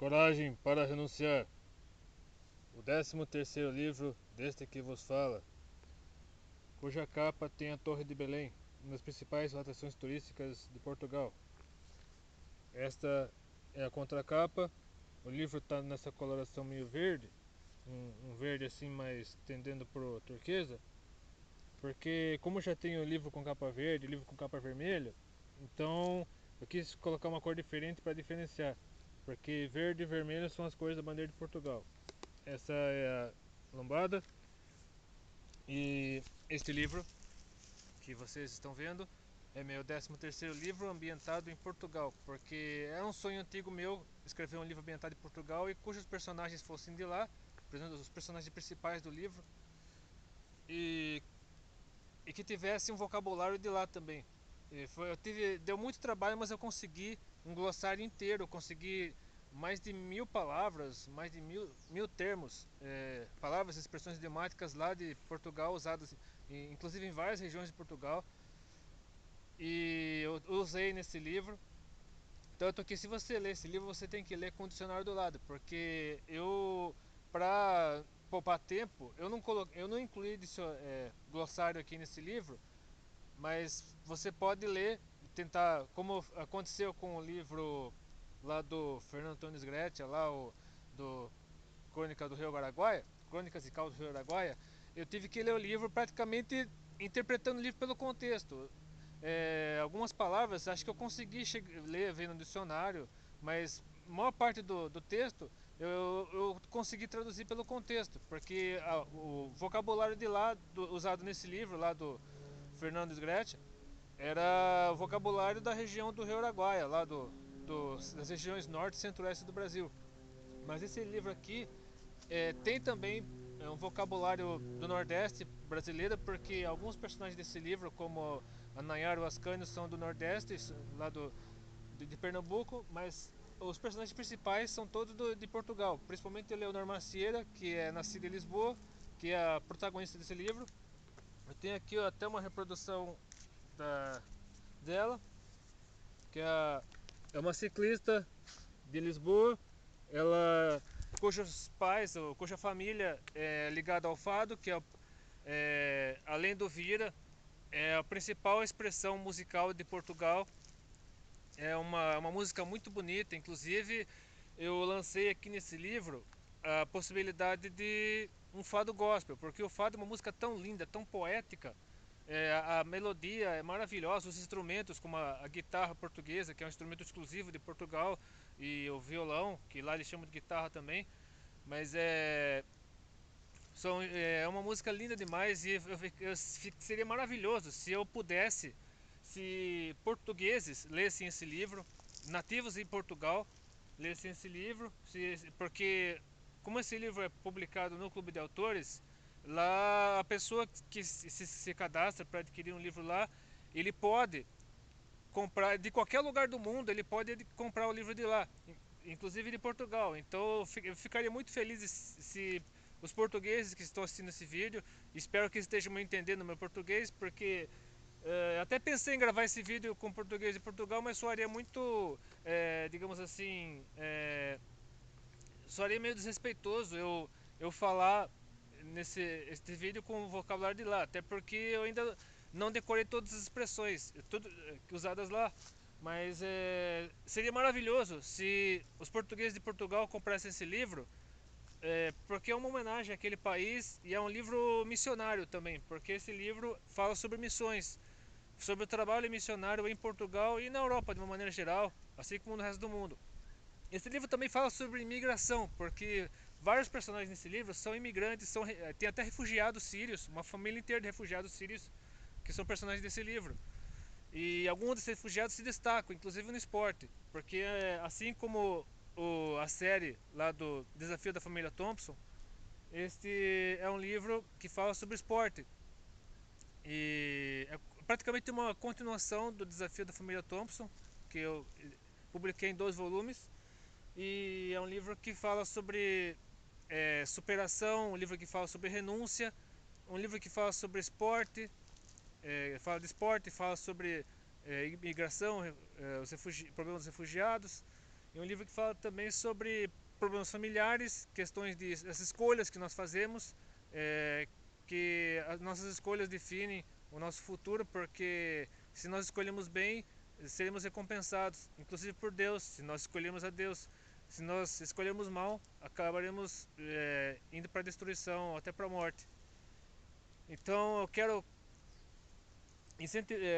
Coragem para renunciar. O 13º livro deste que vos fala, cuja capa tem a Torre de Belém, uma das principais atrações turísticas de Portugal. Esta é a contracapa. O livro está nessa coloração meio verde, um verde assim mais tendendo pro turquesa, porque como já tenho livro com capa verde, livro com capa vermelha, então eu quis colocar uma cor diferente para diferenciar, porque verde e vermelho são as cores da bandeira de Portugal. Essa é a lombada e este livro que vocês estão vendo é meu 13º livro ambientado em Portugal, porque é um sonho antigo meu escrever um livro ambientado em Portugal e cujos personagens fossem de lá, por exemplo, os personagens principais do livro, e, e que tivesse um vocabulário de lá também. Deu muito trabalho, mas eu consegui um glossário inteiro, eu consegui mais de 1000 palavras, mais de mil termos, palavras e expressões idiomáticas lá de Portugal, usadas inclusive em várias regiões de Portugal, e eu usei nesse livro. Tanto que se você ler esse livro, você tem que ler com o dicionário do lado, porque para poupar tempo, eu não incluí glossário aqui nesse livro, mas você pode ler e tentar, como aconteceu com o livro lá do Fernando Antunes Gretchen, do Crônica do Rio Araguaia, Crônicas e Causos do Rio Araguaia. Eu tive que ler o livro praticamente interpretando o livro pelo contexto. Algumas palavras acho que eu consegui ler vendo no dicionário, mas a maior parte do texto eu consegui traduzir pelo contexto, porque o vocabulário de lá usado nesse livro lá do Fernando Gretchen era o vocabulário da região do Rio Araguaia, das regiões norte e centro-oeste do Brasil. Mas esse livro aqui tem também um vocabulário do Nordeste brasileiro, porque alguns personagens desse livro, como a Nayara e o Ascânio, são do Nordeste, de Pernambuco, mas os personagens principais são todos de Portugal, principalmente a Leonor Macieira, que é nascida em Lisboa, que é a protagonista desse livro. Eu tenho aqui até uma reprodução dela, que é uma ciclista de Lisboa, ela cujos pais, ou cuja família é ligada ao fado, que além do vira, é a principal expressão musical de Portugal. É uma música muito bonita, inclusive eu lancei aqui nesse livro a possibilidade de um fado gospel, porque o fado é uma música tão linda, tão poética, a melodia é maravilhosa, os instrumentos como a guitarra portuguesa, que é um instrumento exclusivo de Portugal, e o violão, que lá eles chamam de guitarra também, mas é uma música linda demais, e seria maravilhoso se eu pudesse, se portugueses lessem esse livro, nativos em Portugal lessem esse livro, porque como esse livro é publicado no Clube de Autores, lá a pessoa que se cadastra para adquirir um livro lá, ele pode comprar de qualquer lugar do mundo, ele pode comprar o livro de lá, inclusive de Portugal. Então eu ficaria muito feliz se os portugueses que estão assistindo esse vídeo, espero que estejam entendendo o meu português, porque até pensei em gravar esse vídeo com português de Portugal, mas soaria muito, digamos assim, soaria meio desrespeitoso eu falar este vídeo com o vocabulário de lá, até porque eu ainda não decorei todas as expressões usadas lá, mas seria maravilhoso se os portugueses de Portugal comprassem esse livro, porque é uma homenagem àquele país e é um livro missionário também, porque esse livro fala sobre missões, sobre o trabalho missionário em Portugal e na Europa de uma maneira geral, assim como no resto do mundo. Esse livro também fala sobre imigração, porque vários personagens nesse livro são imigrantes, tem até refugiados sírios, uma família inteira de refugiados sírios que são personagens desse livro. E alguns desses refugiados se destacam, inclusive no esporte, porque assim como a série lá do Desafio da Família Thompson, este é um livro que fala sobre esporte. E é praticamente uma continuação do Desafio da Família Thompson, que eu publiquei em 2 volumes. E é um livro que fala sobre superação, um livro que fala sobre renúncia, um livro que fala sobre esporte, fala de esporte, fala sobre imigração, problemas dos refugiados, e um livro que fala também sobre problemas familiares, questões das escolhas que nós fazemos, que as nossas escolhas definem o nosso futuro, porque se nós escolhemos bem, seremos recompensados, inclusive por Deus, se nós escolhemos a Deus. Se nós escolhermos mal, acabaremos indo para a destruição, até para a morte. Então eu quero,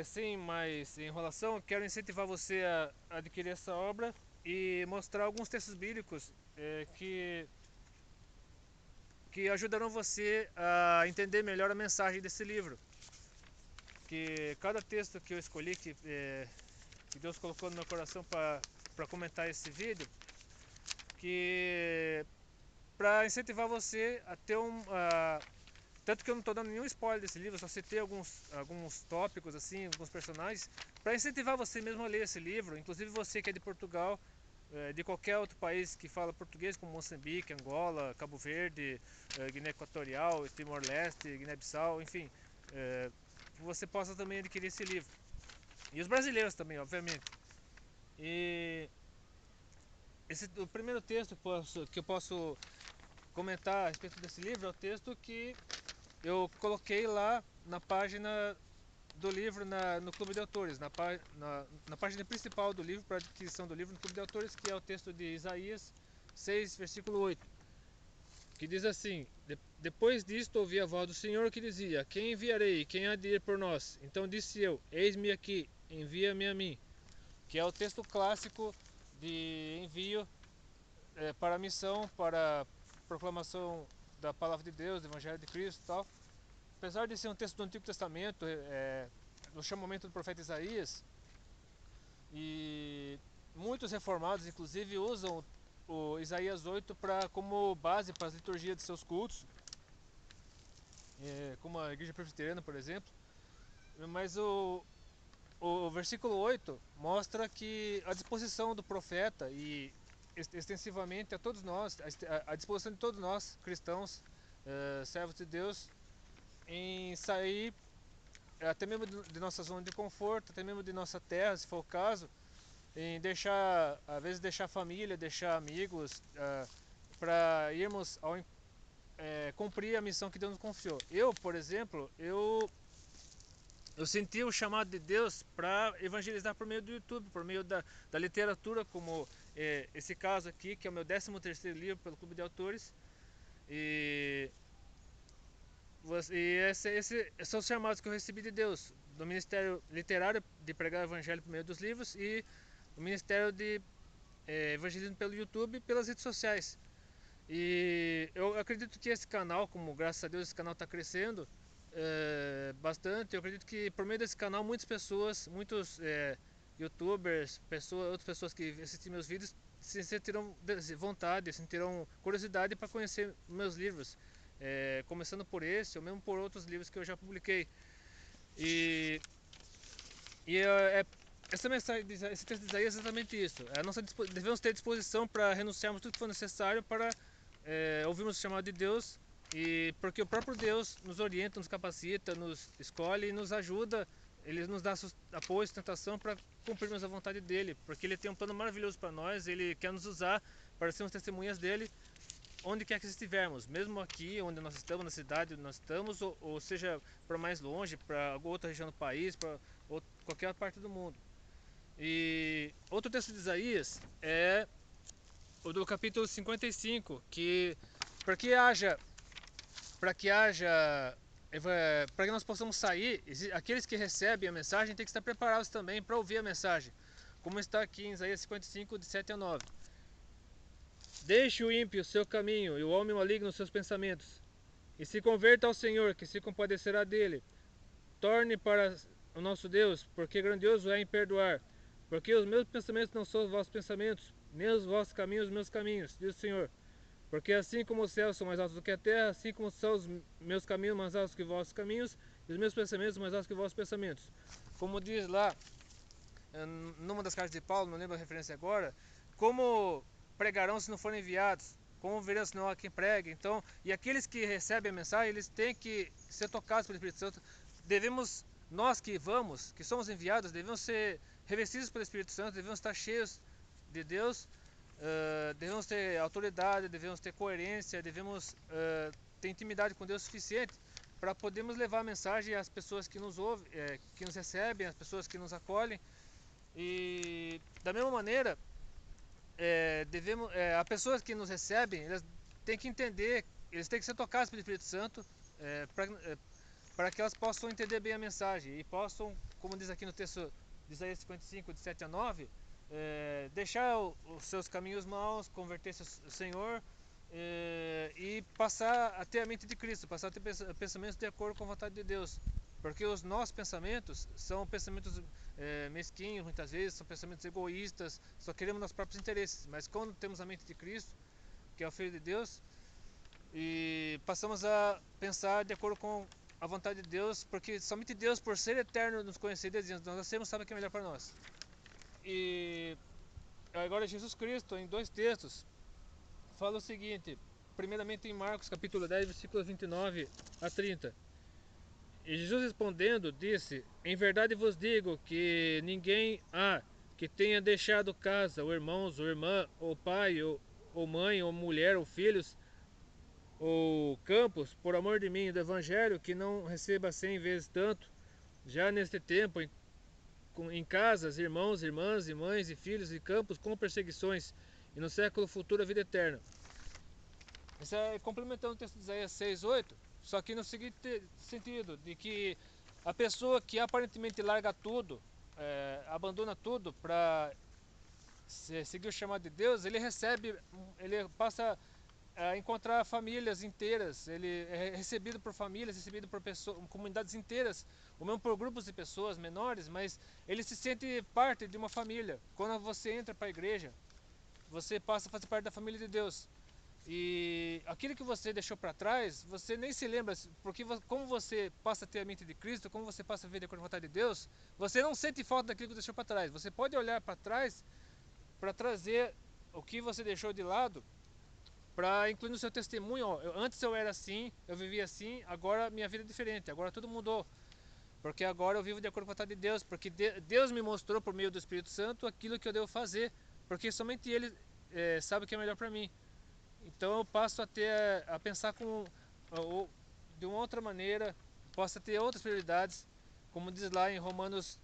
sem mais enrolação, eu quero incentivar você a adquirir essa obra e mostrar alguns textos bíblicos que ajudarão você a entender melhor a mensagem desse livro. Que cada texto que eu escolhi, que Deus colocou no meu coração para comentar esse vídeo, que para incentivar você a ter tanto que eu não estou dando nenhum spoiler desse livro, só citei alguns tópicos, assim, alguns personagens, para incentivar você mesmo a ler esse livro, inclusive você que é de Portugal, de qualquer outro país que fala português, como Moçambique, Angola, Cabo Verde, Guiné Equatorial, Timor-Leste, Guiné-Bissau, enfim, você possa também adquirir esse livro. E os brasileiros também, obviamente. E o primeiro texto que eu posso comentar a respeito desse livro é o texto que eu coloquei lá na página do livro no Clube de Autores, na página principal do livro, para adquisição do livro no Clube de Autores, que é o texto de Isaías 6, versículo 8, que diz assim: Depois disto ouvi a voz do Senhor que dizia: Quem enviarei? Quem há de ir por nós? Então disse eu: Eis-me aqui, envia-me a mim. Que é o texto clássico de envio para a missão, para a proclamação da palavra de Deus, do Evangelho de Cristo e tal. Apesar de ser um texto do Antigo Testamento, no chamamento do profeta Isaías, e muitos reformados, inclusive, usam o Isaías 8 como base para as liturgias de seus cultos, como a Igreja Presbiteriana, por exemplo. Mas o versículo 8 mostra que a disposição do profeta e extensivamente a todos nós, a disposição de todos nós, cristãos, servos de Deus, em sair até mesmo de nossa zona de conforto, até mesmo de nossa terra, se for o caso, em às vezes deixar família, deixar amigos, para irmos cumprir a missão que Deus nos confiou. Eu, por exemplo, eu senti o chamado de Deus para evangelizar por meio do YouTube, por meio da literatura, como esse caso aqui, que é o meu 13º livro pelo Clube de Autores. E esses são os chamados que eu recebi de Deus, do Ministério Literário de pregar o Evangelho por meio dos livros e do Ministério de Evangelismo pelo YouTube e pelas redes sociais. E eu acredito que esse canal, como graças a Deus esse canal está crescendo bastante, eu acredito que por meio desse canal muitas pessoas, muitos youtubers, outras pessoas que assistem meus vídeos sentirão vontade, sentirão curiosidade para conhecer meus livros. Começando por esse, ou mesmo por outros livros que eu já publiquei. E essa mensagem, esse texto de Isaías é exatamente isso. Devemos ter disposição para renunciarmos tudo que for necessário para ouvirmos o chamado de Deus, e porque o próprio Deus nos orienta, nos capacita, nos escolhe e nos ajuda. Ele nos dá apoio e sustentação para cumprirmos a vontade dele, porque ele tem um plano maravilhoso para nós. Ele quer nos usar para sermos testemunhas dele onde quer que estivermos, mesmo aqui onde nós estamos, na cidade onde nós estamos, ou seja, para mais longe, para outra região do país, para qualquer parte do mundo. E outro texto de Isaías é o do capítulo 55, que para que nós possamos sair, aqueles que recebem a mensagem têm que estar preparados também para ouvir a mensagem, como está aqui em Isaías 55, de 7 a 9. Deixe o ímpio o seu caminho e o homem maligno os seus pensamentos, e se converta ao Senhor, que se compadecerá dele. Torne para o nosso Deus, porque grandioso é em perdoar. Porque os meus pensamentos não são os vossos pensamentos, nem os vossos caminhos os meus caminhos, diz o Senhor. Porque assim como os céus são mais altos do que a terra, assim como são os meus caminhos mais altos que os vossos caminhos, e os meus pensamentos mais altos que os vossos pensamentos. Como diz lá, numa das cartas de Paulo, não lembro a referência agora, como pregarão se não forem enviados? Como verão se não há quem pregue? Então, e aqueles que recebem a mensagem, eles têm que ser tocados pelo Espírito Santo. Nós que somos enviados, devemos ser revestidos pelo Espírito Santo, devemos estar cheios de Deus devemos ter autoridade, devemos ter coerência, devemos ter intimidade com Deus suficiente para podermos levar a mensagem às pessoas que nos ouvem, que nos recebem, às pessoas que nos acolhem. E da mesma maneira, as pessoas que nos recebem, elas têm que entender, eles têm que ser tocados pelo Espírito Santo para que elas possam entender bem a mensagem e possam, como diz aqui no texto de Isaías 55, de 7 a 9, deixar os seus caminhos maus, converter-se ao Senhor e passar a ter a mente de Cristo, passar a ter pensamentos de acordo com a vontade de Deus. Porque os nossos pensamentos são pensamentos mesquinhos, muitas vezes, são pensamentos egoístas, só queremos nossos próprios interesses. Mas quando temos a mente de Cristo, que é o Filho de Deus, e passamos a pensar de acordo com a vontade de Deus, porque somente Deus, por ser eterno, nos conhecer desde antes de nós nascermos, sabe o que é melhor para nós. E agora Jesus Cristo, em dois textos, fala o seguinte, primeiramente em Marcos capítulo 10, versículos 29 a 30. E Jesus respondendo disse: em verdade vos digo que ninguém há que tenha deixado casa, ou irmãos, ou irmã, ou pai, ou mãe, ou mulher, ou filhos, ou campos, por amor de mim e do Evangelho, que não receba 100 vezes tanto, já neste tempo, em casas, irmãos, irmãs, e mães, e filhos, e campos, com perseguições, e no século futuro a vida eterna. Isso é complementando o texto de Isaías 6:8, só que no seguinte sentido, de que a pessoa que aparentemente larga tudo, abandona tudo para seguir o chamado de Deus, ele passa a encontrar famílias inteiras, ele é recebido por famílias, recebido por pessoas, comunidades inteiras, ou mesmo por grupos de pessoas menores, mas ele se sente parte de uma família. Quando você entra para a igreja, você passa a fazer parte da família de Deus. E aquilo que você deixou para trás, você nem se lembra, porque como você passa a ter a mente de Cristo, como você passa a ver de acordo com a vontade de Deus, você não sente falta daquilo que deixou para trás. Você pode olhar para trás para trazer o que você deixou de lado, para incluir no seu testemunho. Antes eu era assim, eu vivia assim, agora minha vida é diferente, agora tudo mudou. Porque agora eu vivo de acordo com a vontade de Deus, porque Deus me mostrou por meio do Espírito Santo aquilo que eu devo fazer, porque somente Ele sabe o que é melhor para mim. Então eu passo a pensar de uma outra maneira, posso ter outras prioridades, como diz lá em Romanos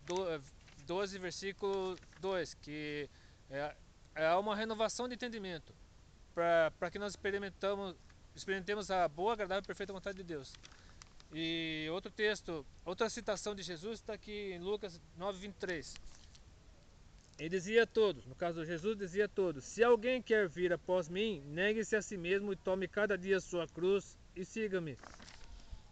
12, versículo 2, que é uma renovação de entendimento, para que nós experimentemos a boa, agradável e perfeita vontade de Deus. E outro texto, outra citação de Jesus está aqui em Lucas 9:23. Ele dizia a todos, no caso de Jesus dizia a todos: se alguém quer vir após mim, negue-se a si mesmo e tome cada dia sua cruz e siga-me.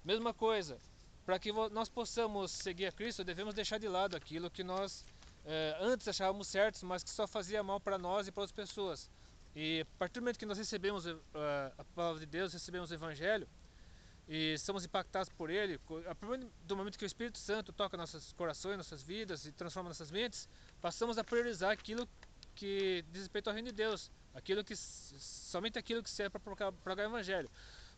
Mesma coisa, para que nós possamos seguir a Cristo, devemos deixar de lado aquilo que nós antes achávamos certos, mas que só fazia mal para nós e para outras pessoas. E a partir do momento que nós recebemos a palavra de Deus, recebemos o Evangelho, e somos impactados por ele, a partir do momento que o Espírito Santo toca nossos corações, nossas vidas e transforma nossas mentes, passamos a priorizar aquilo que diz respeito ao reino de Deus, somente aquilo que serve para pregar o Evangelho.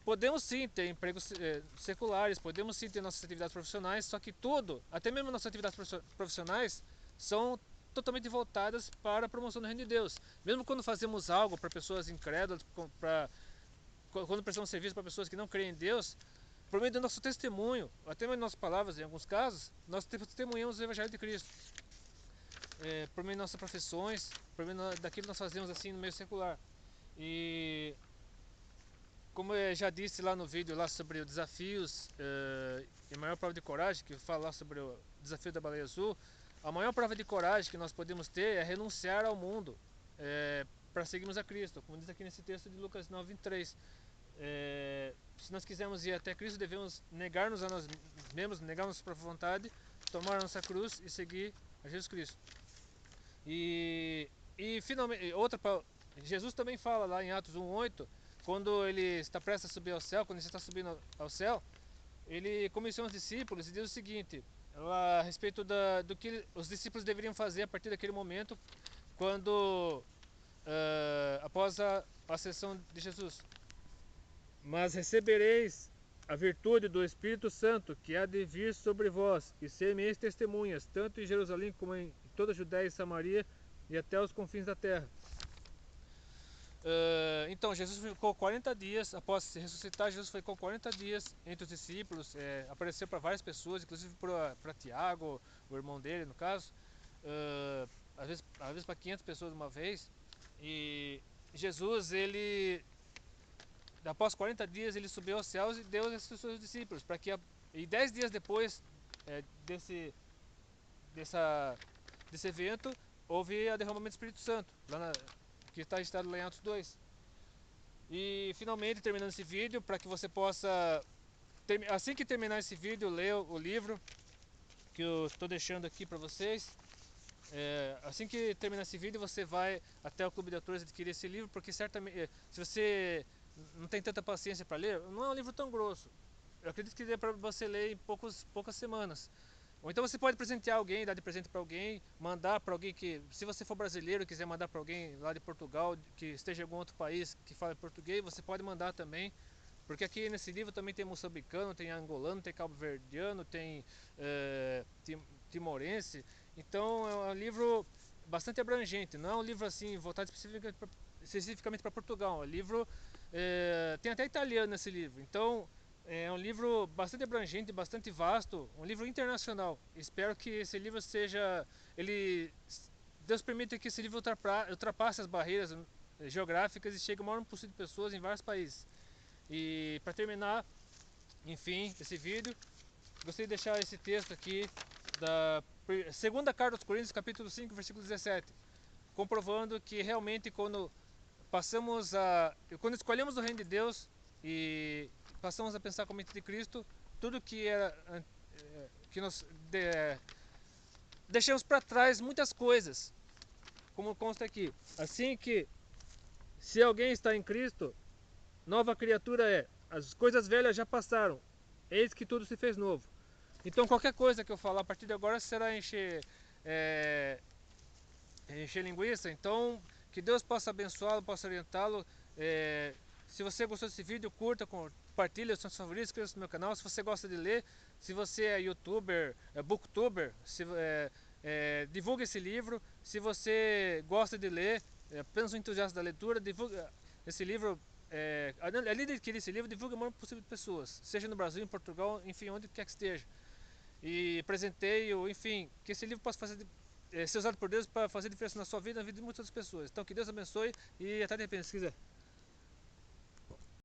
Podemos sim ter empregos seculares, podemos sim ter nossas atividades profissionais, só que tudo, até mesmo nossas atividades profissionais, são totalmente voltadas para a promoção do reino de Deus. Mesmo quando fazemos algo para pessoas incrédulas, quando prestamos serviço para pessoas que não creem em Deus, por meio do nosso testemunho, até mesmo nossas palavras, em alguns casos, nós testemunhamos o Evangelho de Cristo. Por meio de nossas profissões, por meio daquilo que nós fazemos assim no meio secular. E como eu já disse lá no vídeo lá sobre os desafios e maior prova de coragem, que fala sobre o desafio da baleia azul, a maior prova de coragem que nós podemos ter é renunciar ao mundo para seguirmos a Cristo, como diz aqui nesse texto de Lucas 9:23. Se nós quisermos ir até Cristo, devemos negar-nos a nós mesmos, negar nossa própria vontade, tomar a nossa cruz e seguir a Jesus Cristo. E finalmente, Jesus também fala lá em Atos 1:8, quando ele está prestes a subir ao céu, quando ele está subindo ao céu, ele começou os discípulos e diz o seguinte, a respeito do que os discípulos deveriam fazer a partir daquele momento, quando após a ascensão de Jesus. Mas recebereis a virtude do Espírito Santo, que há de vir sobre vós, e ser-me-eis testemunhas, tanto em Jerusalém como em toda a Judéia e Samaria, e até os confins da terra. Então, Jesus ficou 40 dias, após se ressuscitar, Jesus ficou 40 dias entre os discípulos, apareceu para várias pessoas, inclusive para Tiago, o irmão dele, no caso, às vezes para 500 pessoas de uma vez. E Jesus, ele, após 40 dias, ele subiu aos céus e deu as instruções aos discípulos, para que, e 10 dias depois desse, desse evento, houve a derramamento do Espírito Santo, que está registrado lá em Atos 2. E finalmente, terminando esse vídeo, para que você possa, assim que terminar esse vídeo, ler o livro que eu estou deixando aqui para vocês. Assim que terminar esse vídeo, você vai até o Clube de Autores adquirir esse livro, porque certamente, se você não tem tanta paciência para ler, não é um livro tão grosso. Eu acredito que dê para você ler em poucas semanas. Ou então você pode presentear alguém, dar de presente para alguém, mandar para alguém que, se você for brasileiro e quiser mandar para alguém lá de Portugal, que esteja em algum outro país que fale português, você pode mandar também. Porque aqui nesse livro também tem moçambicano, tem angolano, tem cabo-verdiano, tem timorense. Então é um livro bastante abrangente, não é um livro assim voltado especificamente para Portugal. É um livro, tem até italiano nesse livro. Então é um livro bastante abrangente, bastante vasto, um livro internacional. Espero que esse livro seja, Deus permita que esse livro ultrapasse as barreiras geográficas e chegue ao maior número possível de pessoas em vários países. E para terminar, enfim, esse vídeo, gostaria de deixar esse texto aqui da segunda carta aos Coríntios, capítulo 5, versículo 17, comprovando que realmente quando escolhemos o reino de Deus e passamos a pensar com a mente de Cristo, tudo que nós deixamos para trás muitas coisas, como consta aqui. Assim que, se alguém está em Cristo, nova criatura é. As coisas velhas já passaram, eis que tudo se fez novo. Então qualquer coisa que eu falar a partir de agora será encher linguiça. Então que Deus possa abençoá-lo, possa orientá-lo. Se você gostou desse vídeo, curta, compartilhe os seus favoritos, inscreva-se no meu canal. Se você gosta de ler, se você é youtuber, booktuber, divulgue esse livro. Se você gosta de ler, apenas um entusiasta da leitura, divulgue esse livro. Além de adquirir esse livro, divulgue o maior possível de pessoas, seja no Brasil, em Portugal, enfim, onde quer que esteja. E presenteio, enfim, que esse livro possa ser usado por Deus para fazer diferença na sua vida e na vida de muitas outras pessoas. Então que Deus abençoe e até de repente, se quiser.